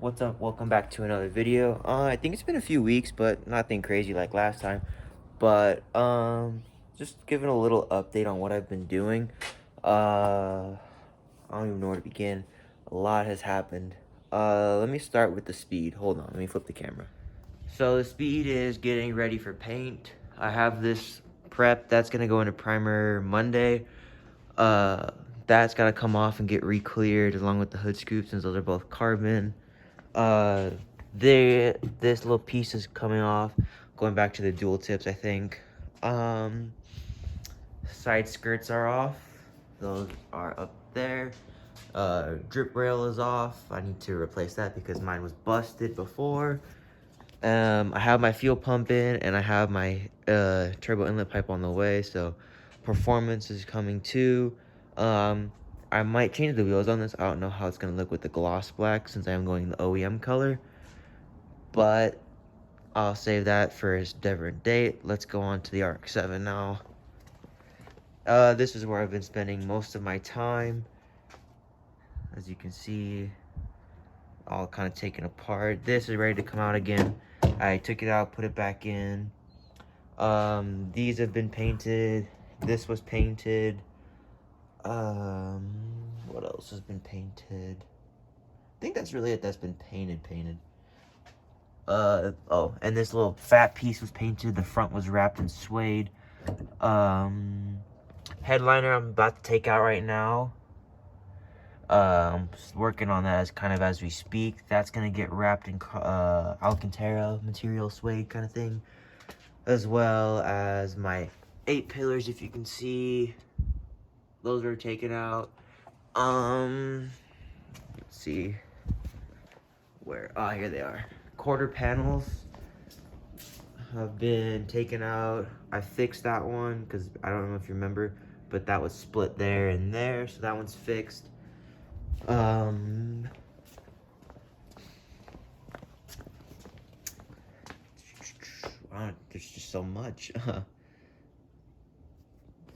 What's up? Welcome back to another video. I think it's been a few weeks, but nothing crazy like last time. But just giving a little update on what I've been doing. I don't even know where to begin. A lot has happened. Let me start with the speed. Hold on, let me flip the camera. So the speed is getting ready for paint. I have this prep that's gonna go into primer Monday. Uh, that's gotta come off and get re-cleared along with the hood scoops since those are both carbon. uh this little piece is coming off, going back to the dual tips, I think. Side skirts are off, those are up there. Drip rail is off. I need to replace that because mine was busted before. I have my fuel pump in and I have my turbo inlet pipe on the way, so performance is coming too. I might change the wheels on this. I don't know how it's gonna look with the gloss black since I am going the OEM color, but I'll save that for a different date. Let's go on to the RX-7 now. This is where I've been spending most of my time. As you can see, all kind of taken apart. This is ready to come out again. I took it out, put it back in. These have been painted. This was painted. What else has been painted? I think that's really it that's been painted. Oh, and this little fat piece was painted. The front was wrapped in suede. Headliner I'm about to take out right now. I'm working on that as we speak. That's gonna get wrapped in Alcantara material, suede kind of thing, as well as my 8 pillars. If you can see, those are taken out. Let's see where. Ah, here they are. Quarter panels have been taken out. I fixed that one because I don't know if you remember, but that was split there and there, so that one's fixed. There's just so much.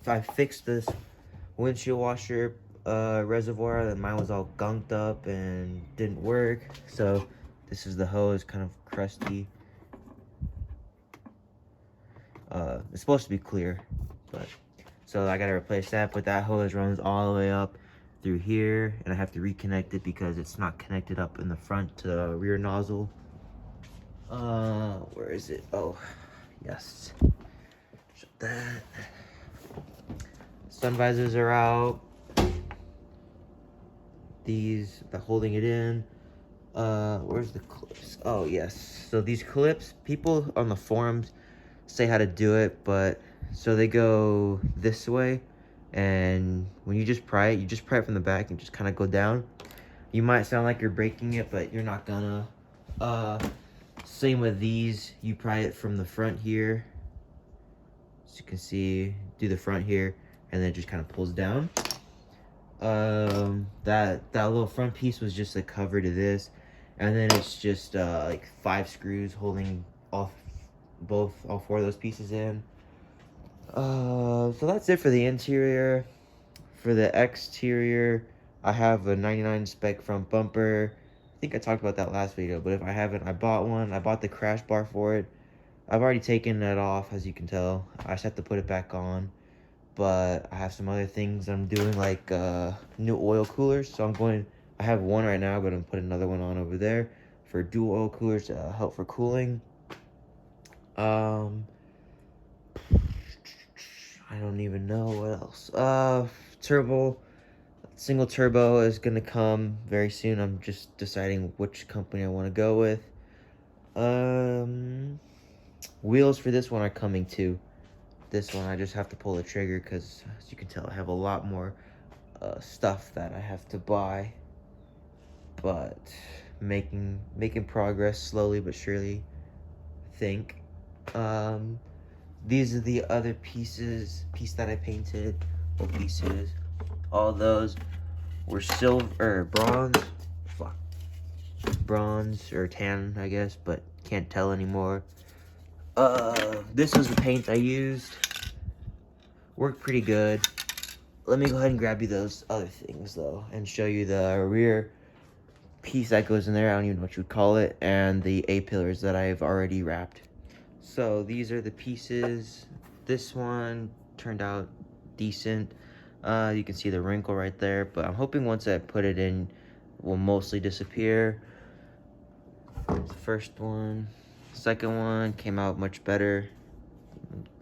If I fixed this windshield washer reservoir, then mine was all gunked up and didn't work. So this is the hose, kind of crusty. It's supposed to be clear, but so I gotta replace that. But that hose runs all the way up through here, and I have to reconnect it because it's not connected up in the front to the rear nozzle. Where is it? Oh, yes. Shut that. Sun visors are out. These, the holding it in. Where's the clips? Oh, yes. So these clips, people on the forums say how to do it, but so they go this way, and when you just pry it from the back and just kind of go down. You might sound like you're breaking it, but you're not gonna. Same with these. You pry it from the front here, as you can see. Do the front here, and then it just kind of pulls down. That little front piece was just a cover to this, and then it's just like 5 screws holding all 4 of those pieces in. So that's it for the interior. For the exterior, I have a 99 spec front bumper. I think I talked about that last video, but if I haven't, I bought one. I bought the crash bar for it. I've already taken it off, as you can tell. I just have to put it back on. But I have some other things I'm doing, like new oil coolers. So I have one right now, but I'm putting another one on over there for dual oil coolers to help for cooling. I don't even know what else. Single turbo is gonna come very soon. I'm just deciding which company I want to go with. Wheels for this one are coming too. This one I just have to pull the trigger because, as you can tell, I have a lot more stuff that I have to buy. But making progress slowly but surely, I think. These are the other piece that I painted. Well, pieces. All those were silver, bronze or tan, I guess, but can't tell anymore. This was the paint I used. Worked pretty good. Let me go ahead and grab you those other things though, and show you the rear piece that goes in there, I don't even know what you would call it, and the A-pillars that I've already wrapped. So these are the pieces. This one turned out decent. You can see the wrinkle right there, but I'm hoping once I put it in, it will mostly disappear. The first one. Second one came out much better.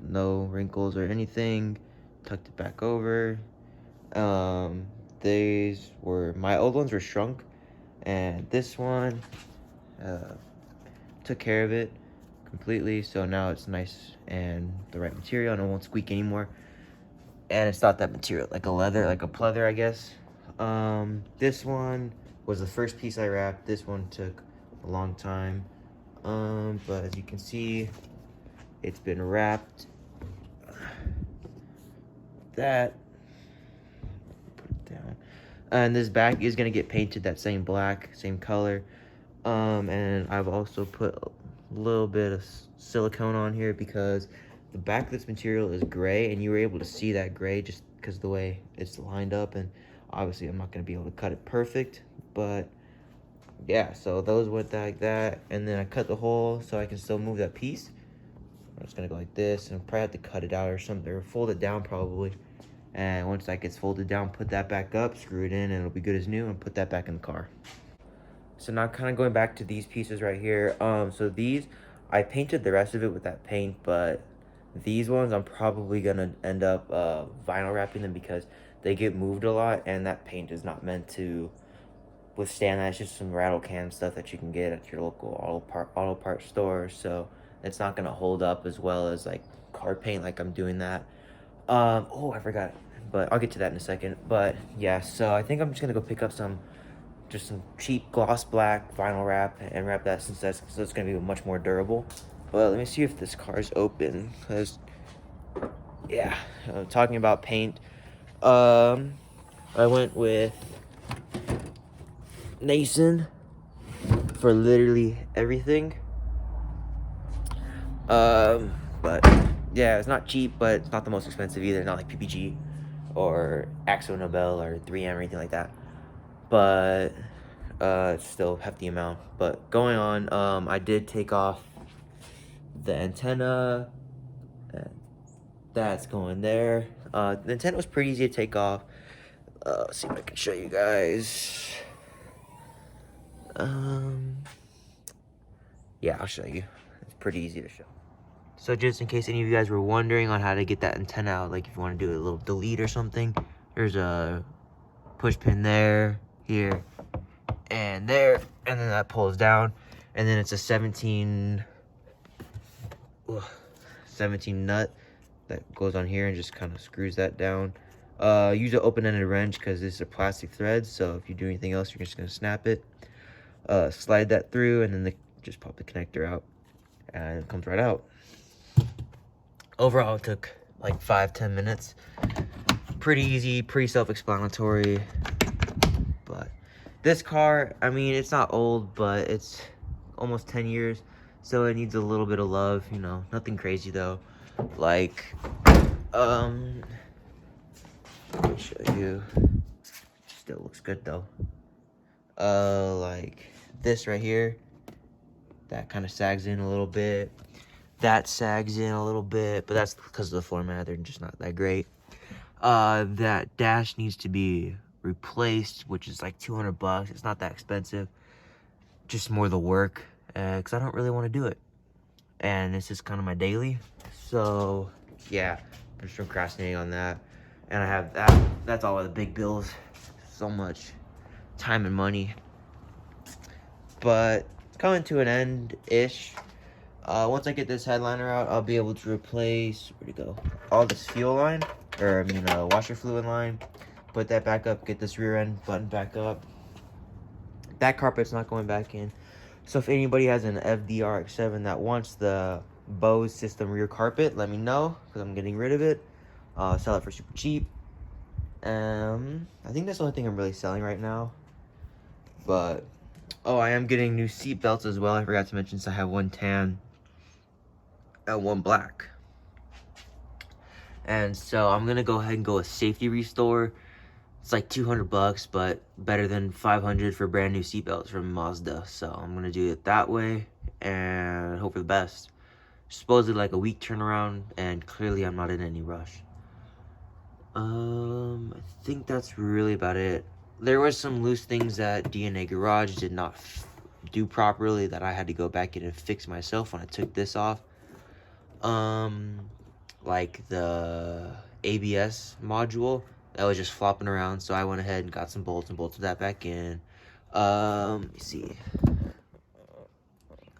No wrinkles or anything. Tucked it back over. These were, my old ones were shrunk, and this one took care of it completely, so now it's nice and the right material, and it won't squeak anymore. And it's not that material, like a leather, like a pleather, I guess. This one was the first piece I wrapped. This one took a long time, but as you can see, it's been wrapped. That, put it down, and this back is gonna get painted that same black, same color. And I've also put a little bit of silicone on here because the back of this material is gray, and you were able to see that gray just because the way it's lined up. And obviously I'm not going to be able to cut it perfect, but yeah, so those went like that. And then I cut the hole so I can still move that piece. I'm just going to go like this, and probably have to cut it out or something, or fold it down probably. And once that gets folded down, put that back up, screw it in, and it'll be good as new, and put that back in the car. So now kind of going back to these pieces right here. So these, I painted the rest of it with that paint, but these ones I'm probably gonna end up vinyl wrapping them because they get moved a lot, and that paint is not meant to withstand that. It's just some rattle can stuff that you can get at your local auto part store, so it's not gonna hold up as well as like car paint, like I'm doing that. Oh, I forgot, but I'll get to that in a second. But yeah, so I think I'm just gonna go pick up some cheap gloss black vinyl wrap and wrap that, since that's going to be much more durable. Well, let me see if this car is open, because yeah, talking about paint, I went with Nason for literally everything. But yeah, it's not cheap, but it's not the most expensive either. Not like PPG or Axo Nobel or 3M or anything like that. But it's still a hefty amount. But going on, I did take off the antenna. That's going there. The antenna was pretty easy to take off. Let's see if I can show you guys. Yeah, I'll show you. It's pretty easy to show. So just in case any of you guys were wondering on how to get that antenna out, like if you want to do a little delete or something, there's a push pin there, here, and there, and then that pulls down, and then it's a 17 nut that goes on here and just kind of screws that down. Use an open-ended wrench because this is a plastic thread, so if you do anything else, you're just going to snap it. Slide that through, and then just pop the connector out, and it comes right out. Overall, it took like 5-10 minutes. Pretty easy, pretty self-explanatory. But this car, I mean, it's not old, but it's almost 10 years, so it needs a little bit of love, you know, nothing crazy though. Like, let me show you. Still looks good though. Like this right here, that kind of sags in a little bit. That sags in a little bit, but that's because of the floor mat. They're just not that great. That dash needs to be replaced, which is like 200 bucks. It's not that expensive, just more the work, because I don't really want to do it, and this is kind of my daily. So yeah, I'm just procrastinating on that, and I have that's all of the big bills. So much time and money, but coming to an end-ish. Once I get this headliner out, I'll be able to replace, where'd it go? All this fuel line, or I mean washer fluid line. Put that back up, get this rear end button back up. That carpet's not going back in. So if anybody has an FD RX-7 that wants the Bose system rear carpet, let me know, because I'm getting rid of it. Sell it for super cheap. I think that's the only thing I'm really selling right now. But, oh, I am getting new seat belts as well. I forgot to mention, so I have one tan and one black. And so I'm gonna go ahead and go with safety restore, It's like 200 bucks, but better than 500 for brand new seatbelts from Mazda. So I'm gonna do it that way and hope for the best. Supposedly like a week turnaround, and clearly I'm not in any rush. I think that's really about it. There was some loose things that DNA Garage did not do properly that I had to go back in and fix myself when I took this off. Like the ABS module that was just flopping around, so I went ahead and got some bolts and bolted that back in. Let me see.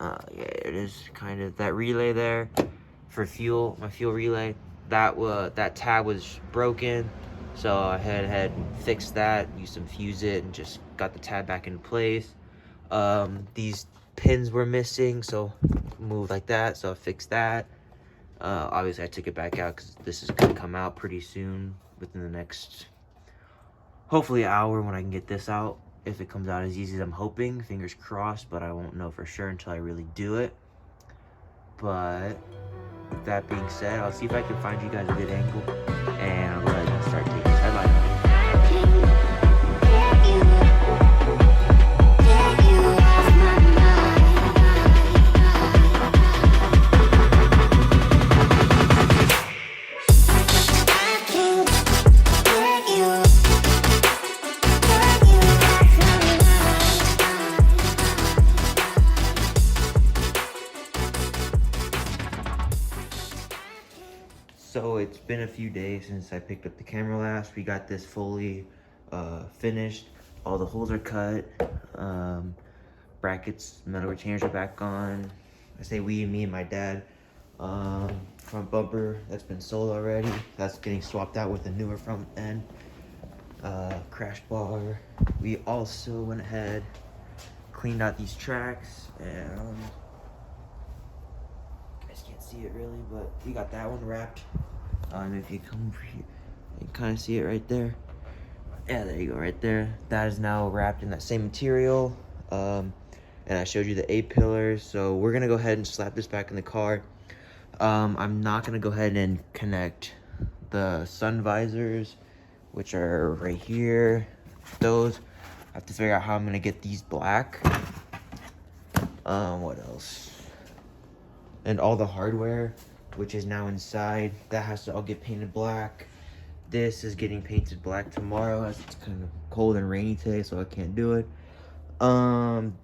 Yeah, it is kind of that relay there for fuel, my fuel relay. That tab was broken, so I had and fixed that, used some fuse it, and just got the tab back in place. These pins were missing, so moved like that, so I fixed that. Obviously I took it back out because this is gonna come out pretty soon, within the next, hopefully, an hour when I can get this out. If it comes out as easy as I'm hoping, fingers crossed, but I won't know for sure until I really do it. But with that being said, I'll see if I can find you guys a good angle, and I'll go ahead and start taking this headlight off. So it's been a few days since I picked up the camera last. We got this fully finished. All the holes are cut. Brackets, metal retainers are back on. I say we, me and my dad. Front bumper, that's been sold already. That's getting swapped out with a newer front end. Crash bar. We also went ahead, cleaned out these tracks, and see it really, but we got that one wrapped. If you come over here, you can kind of see it right there. Yeah, there you go, right there. That is now wrapped in that same material. And I showed you the A-pillars, so we're gonna go ahead and slap this back in the car. I'm not gonna go ahead and connect the sun visors, which are right here. Those, I have to figure out how I'm gonna get these black. What else? And all the hardware, which is now inside, that has to all get painted black. This is getting painted black tomorrow, as it's kind of cold and rainy today, so I can't do it.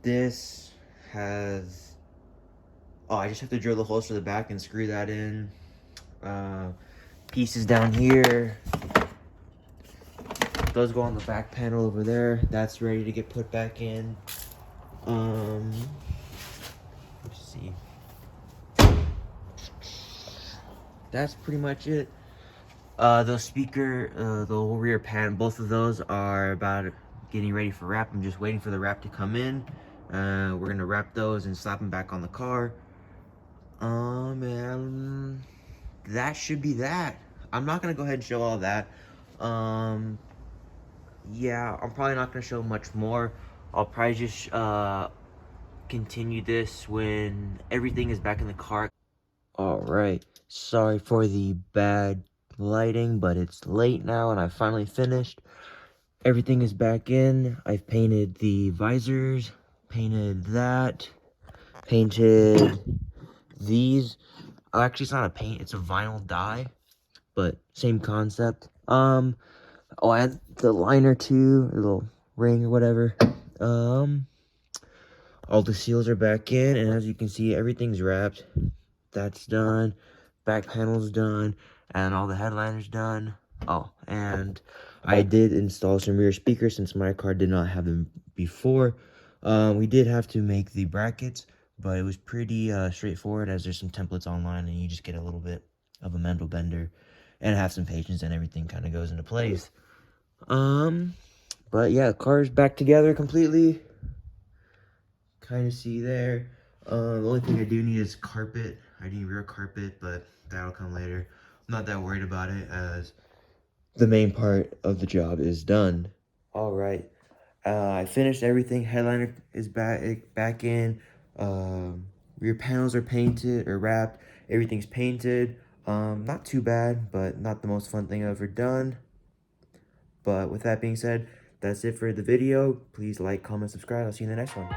This has, I just have to drill the holes for the back and screw that in. Pieces down here, those go on the back panel over there. That's ready to get put back in. Let's see. That's pretty much it. The speaker, the whole rear pan, both of those are about getting ready for wrap. I'm just waiting for the wrap to come in. We're gonna wrap those and slap them back on the car. And that should be that. I'm not gonna go ahead and show all that. Yeah, I'm probably not gonna show much more. I'll probably just continue this when everything is back in the car. All right, sorry for the bad lighting, but it's late now and I finally finished. Everything is back in. I've painted the visors, painted that, painted these. Actually, it's not a paint, it's a vinyl dye, but same concept. I had the liner too, a little ring or whatever. All the seals are back in, and as you can see, everything's wrapped. That's done. Back panel's done, and all the headliners done. Oh, and I did install some rear speakers since my car did not have them before. We did have to make the brackets, but it was pretty straightforward, as there's some templates online and you just get a little bit of a mental bender and have some patience and everything kind of goes into place. But yeah, the car's back together completely. Kind of see there. The only thing I do need is carpet. I need rear carpet, but that'll come later. I'm not that worried about it, as the main part of the job is done. All right, I finished everything. Headliner is back in. Rear panels are painted or wrapped. Everything's painted. Not too bad, but not the most fun thing I've ever done. But with that being said, that's it for the video. Please like, comment, subscribe. I'll see you in the next one.